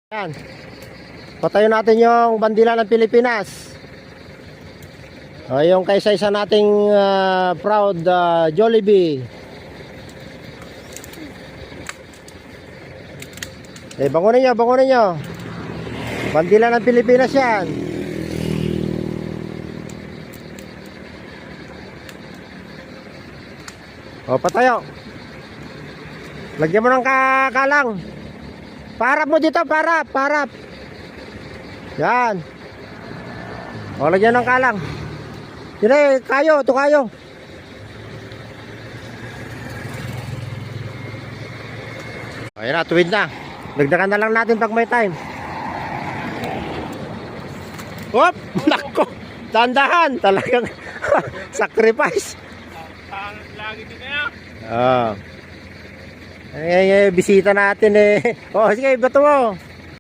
Yan. Patayo natin yung bandila ng Pilipinas. O, yung kaysa-isa nating proud Jollibee. Bangunin nyo. Bandila ng Pilipinas yan. O, patayo. Lagyan mo ng kalang. Parap mo dito, parap. Yan. O, lagyan ng kalang. Yun kayo, ito kayo. Ayan na, tuwid na. Dagdagan na lang natin pag may time. Hop! Nako! Dandahan! Talagang sacrifice. Lagi din kaya. Bisita natin eh. Oh, sige, bato mo.